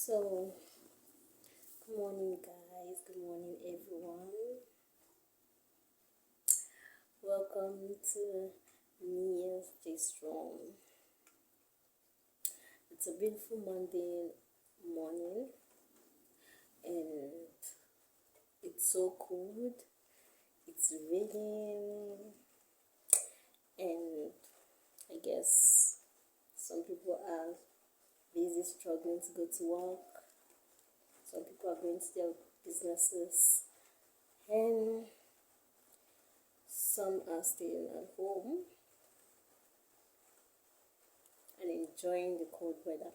So, good morning, guys. Good morning, everyone. Welcome to Nia's Stay Strong. It's a beautiful Monday morning, and it's so cold. It's raining, and I guess some people are busy struggling to go to work. Some people are going to their businesses, and some are staying at home and enjoying the cold weather,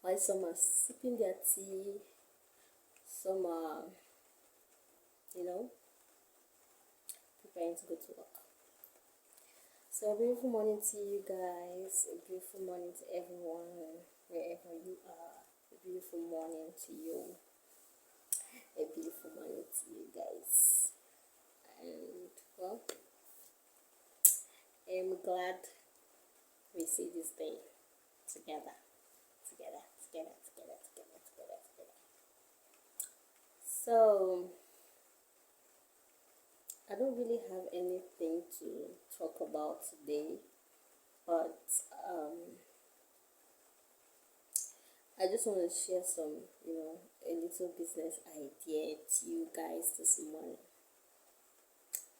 while some are sipping their tea, some are, you know, preparing to go to work. So, a beautiful morning to you guys, a beautiful morning to everyone, wherever you are, a beautiful morning to you, a beautiful morning to you guys. And, well, I'm glad we see this day together. So, I don't really have anything to talk about today, but I just want to share some, a little business idea to you guys this morning.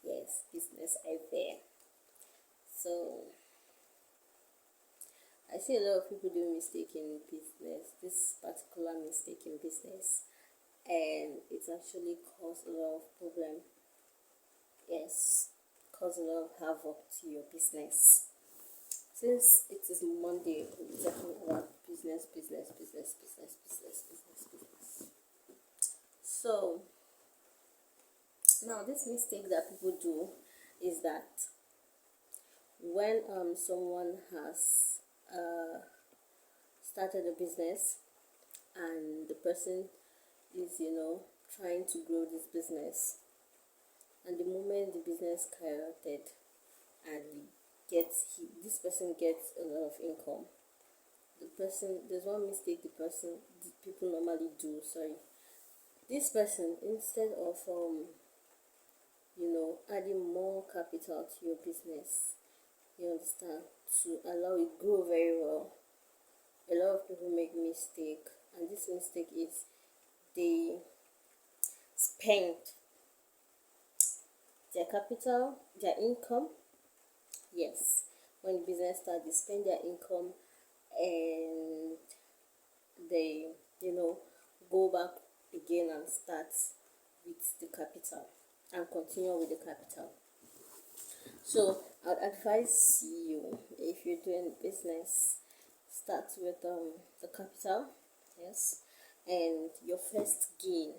Yes, business idea. So, I see a lot of people doing mistake in business, this particular mistake in business, and it's actually caused a lot of problem. Yes, cause a lot of havoc to your business. Since it is Monday, we'll be talking about business. So now this mistake that people do is that when someone has started a business and the person is trying to grow this business, and the moment the business skyrocketed and this person gets a lot of income, there's one mistake the people normally do. This person, instead of adding more capital to your business, you understand, to allow it grow very well, a lot of people make mistake, and this mistake is they spend their capital, their income. Yes, when the business starts, they spend their income, and they go back again and start with the capital and continue with the capital. So I'd advise you, if you're doing business, start with the capital. Yes, and your first gain,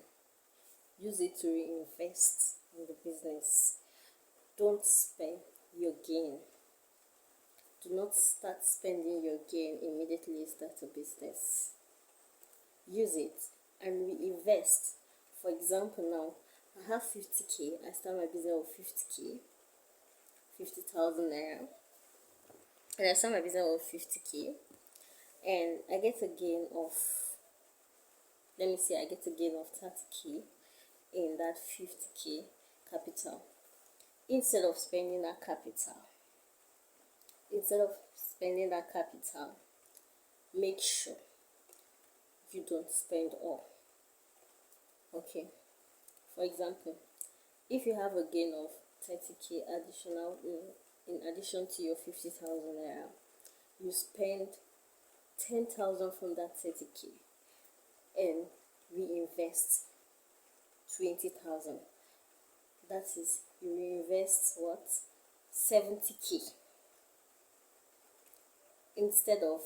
use it to reinvest in the business. Don't spend your gain. Do not start spending your gain immediately you start a business. Use it and reinvest. For example, now I have 50k. I start my business with 50k, 50,000 naira, and I start my business with 50k, and I get a gain of, I get a gain of 30k in that 50k capital. Instead of spending that capital, make sure you don't spend all. Okay, for example, if you have a gain of 30k additional in addition to your 50,000 naira, you spend 10,000 from that 30k and reinvest 20,000. That is, you reinvest what? 70k, instead of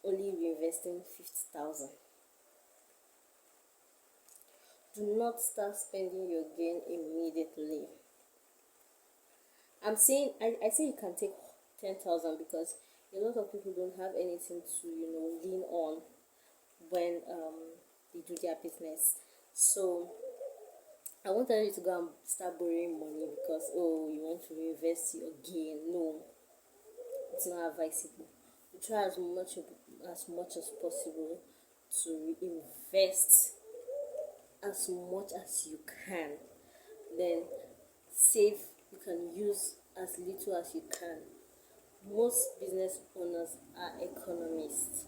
only reinvesting 50,000. Do not start spending your gain immediately. I say you can take 10,000 because a lot of people don't have anything to lean on when they do their business. So I won't tell you to go and start borrowing money because you want to reinvest your gain. No, it's not advisable. You try as much as possible to invest as much as you can, then save. You can use as little as you can. Most business owners are economists.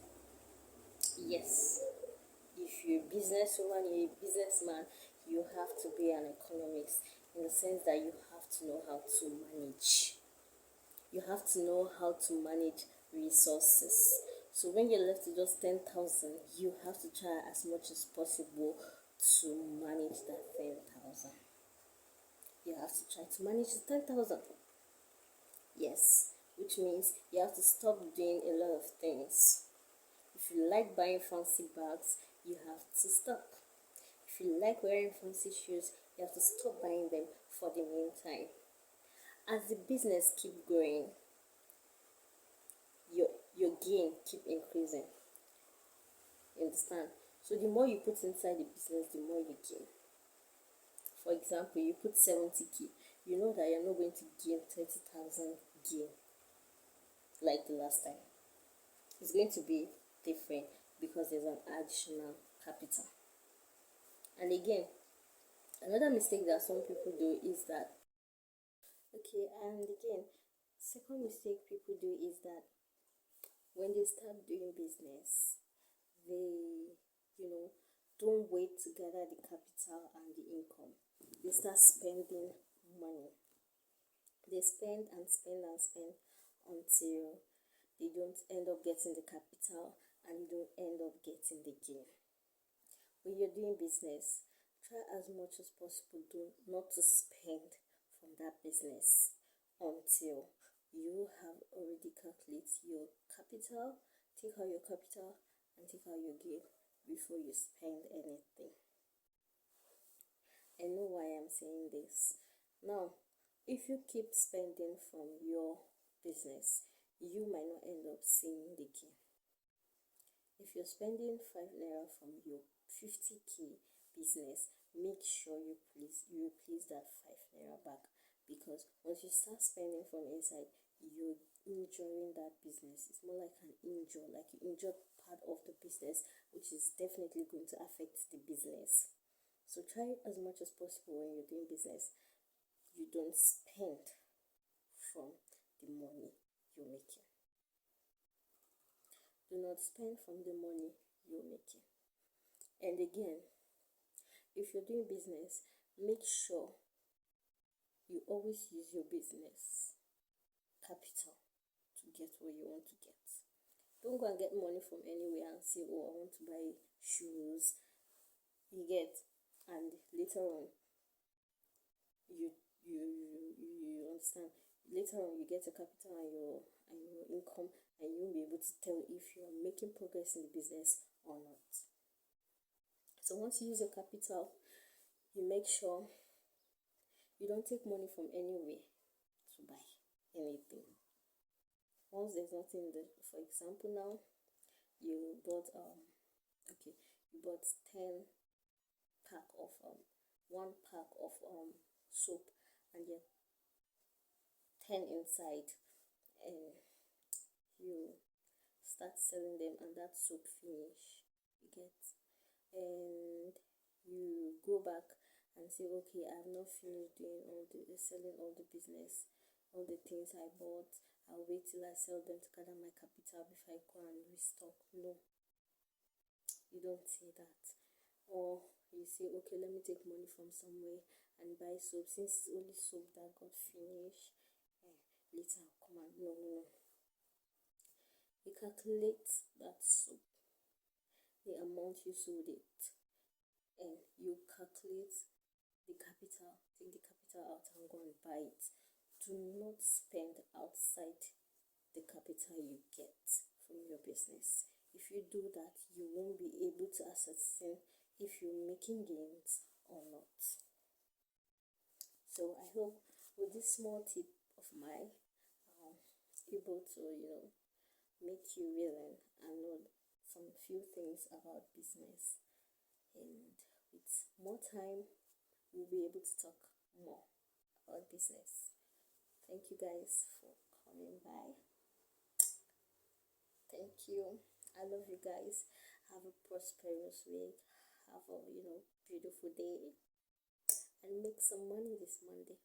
Yes, if you're a businesswoman, you're a businessman, you have to be an economist, in the sense that you have to know how to manage. You have to know how to manage resources. So when you're left with just 10,000, you have to try as much as possible to manage that 10,000. You have to try to manage the 10,000. Yes, which means you have to stop doing a lot of things. If you like buying fancy bags, you have to stop. If you like wearing fancy shoes, you have to stop buying them for the meantime. As the business keep growing, your gain keep increasing. You understand? So the more you put inside the business, the more you gain. For example, you put 70k, you know that you're not going to gain 30,000 gain like the last time. It's going to be different because there's an additional capital. And again, another mistake that some people do is that, second mistake people do is that when they start doing business, they, don't wait to gather the capital and the income. They start spending money. They spend and spend and spend until they don't end up getting the capital and they don't end up getting the gain. When you're doing business, try as much as possible not to spend from that business until you have already calculated your capital, take out your capital and take out your gain before you spend anything. I know why I'm saying this. Now, if you keep spending from your business, you might not end up seeing the gain. If you're spending 5 naira from your 50k business, make sure you replace that 5 naira back, because once you start spending from inside, you're injuring that business. It's more like an injure, like you injured part of the business, which is definitely going to affect the business. So try as much as possible when you're doing business, you don't spend from the money you're making. Do not spend from the money you're making. And again, if you're doing business, make sure you always use your business capital to get what you want to get. Don't go and get money from anywhere and say, oh, I want to buy shoes. You get, and later on, you understand. Later on, you get your capital and your income, and you won't be able to tell if you're making progress in the business or not. So once you use your capital, you make sure you don't take money from anywhere to buy anything. Once there's nothing there, for example, now you bought 10 pack of 1 pack of soap, and you 10 inside, and you start selling them, and that soap finish, you get, and you go back and say, okay, I've not finished doing selling all the business, all the things I bought. I'll wait till I sell them to gather my capital before I go and restock. No, you don't say that. Or you say, okay, let me take money from somewhere and buy soap, since it's only soap that got finished. Later I'll come and no. You calculate that soap, the amount you sold it, and you calculate the capital, take the capital out and go and buy it. Do not spend outside the capital you get from your business. If you do that, you won't be able to ascertain if you're making gains or not. So I hope with this small tip of mine, able to make you learn and know some few things about business, and with more time we'll be able to talk more about business. Thank you guys for coming by. Thank you. I love you guys. Have a prosperous week. Have a beautiful day, and make some money this Monday.